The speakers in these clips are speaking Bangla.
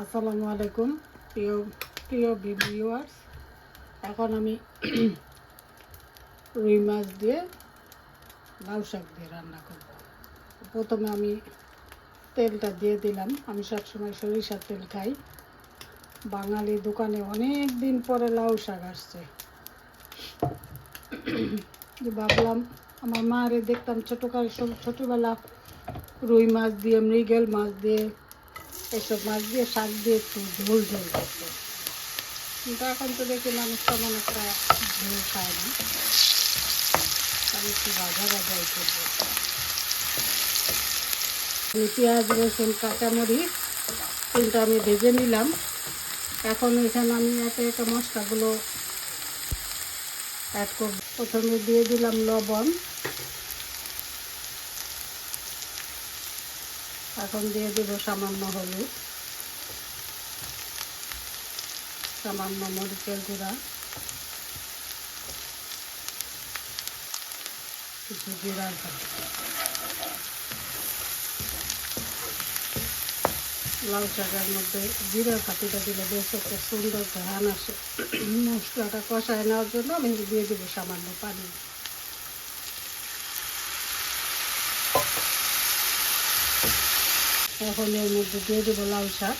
আসসালামু আলাইকুম প্রিয় প্রিয় ভিউয়ার্স। এখন আমি রুই মাছ দিয়ে লাউ শাক দিয়ে রান্না করব। প্রথমে আমি তেলটা দিয়ে দিলাম। আমি সবসময় সরিষার তেল খাই। বাঙালি দোকানে অনেক দিন পরে লাউ শাক আসছে। ভাবলাম আমার মারে দেখতাম ছোটোবেলা রুই মাছ দিয়ে, মৃগেল মাছ দিয়ে, এসব মাছ দিয়ে শাক দিয়ে একটু ঝোল ঝোল করছে। কিন্তু এখন তো দেখি মানুষ তেমন একটা ঝোল খায় না। আমি একটু ভাজা ভাজাই করবো। পেঁয়াজ, রসুন, কাঁচামরিচ কিন্তু আমি ভেজে নিলাম। এখন এখানে আমি একে একে মশলাগুলো অ্যাড করব। প্রথমে দিয়ে দিলাম লবণ, এখন দিয়ে দেব সামান্য হলুদ, সামান্য মরিচের গুঁড়া, কিছু জিরার গুঁড়া। লাউ শাকের মধ্যে জিরার ফাটিটা দিলে বেশ একটা সুন্দর ঘ্রাণ আসে। মশলাটা কষায় নেওয়ার জন্য আমি দিয়ে দেবো সামান্য পানি। এখন এর মধ্যে দিয়ে দেবো লাউ শাক।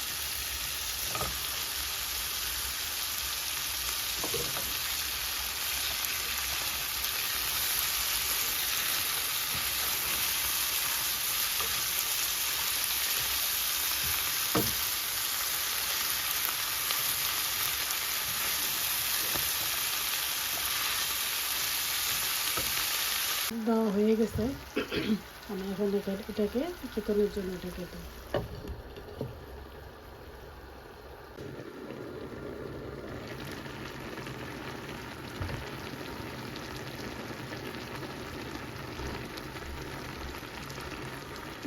দেওয়া হয়ে গেছে। আমি এখন এটাকে কিছুক্ষণের জন্য ঢেকে দেব।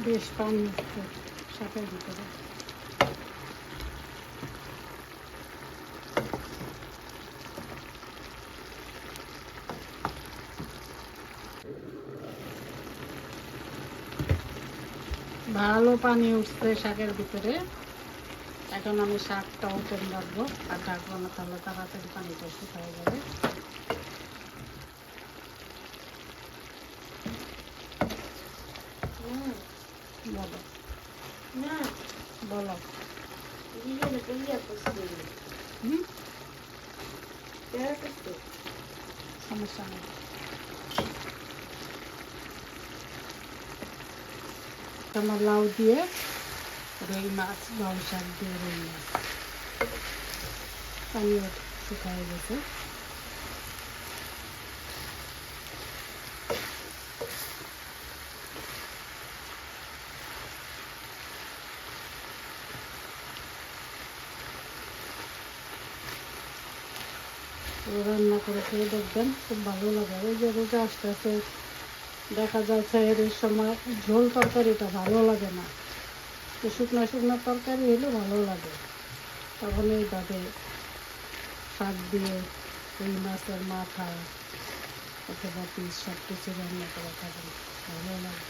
বেশ পানি উঠছে শাকের ভিতরে। ভালো পানি উঠছে শাকের ভিতরে। এখন আমি শাকটা ওপেন রাখবো আর ঢাকবো না, তাহলে তাড়াতাড়ি পানিটা শুকিয়ে যাবে। বলো না, বলো। সমস্যা নেই। আমার লাউ দিয়ে রুই মাছ, লাউ শাক দিয়ে রুই মাছ, পানিও শুকায় গেছে। রান্না করে খেয়ে দেখবেন, খুব ভালো লাগে। ওই যে রোজা আস্তে আস্তে দেখা যাচ্ছে এর সময় ঝোল তরকারিটা ভালো লাগে না, তো শুকনো শুকনো তরকারি হলে ভালো লাগে। তখন এইভাবে শাক দিয়ে রুই মাছের মাথা অথবা পিস সব কিছু রান্না করে খাবেন, ভালো লাগে।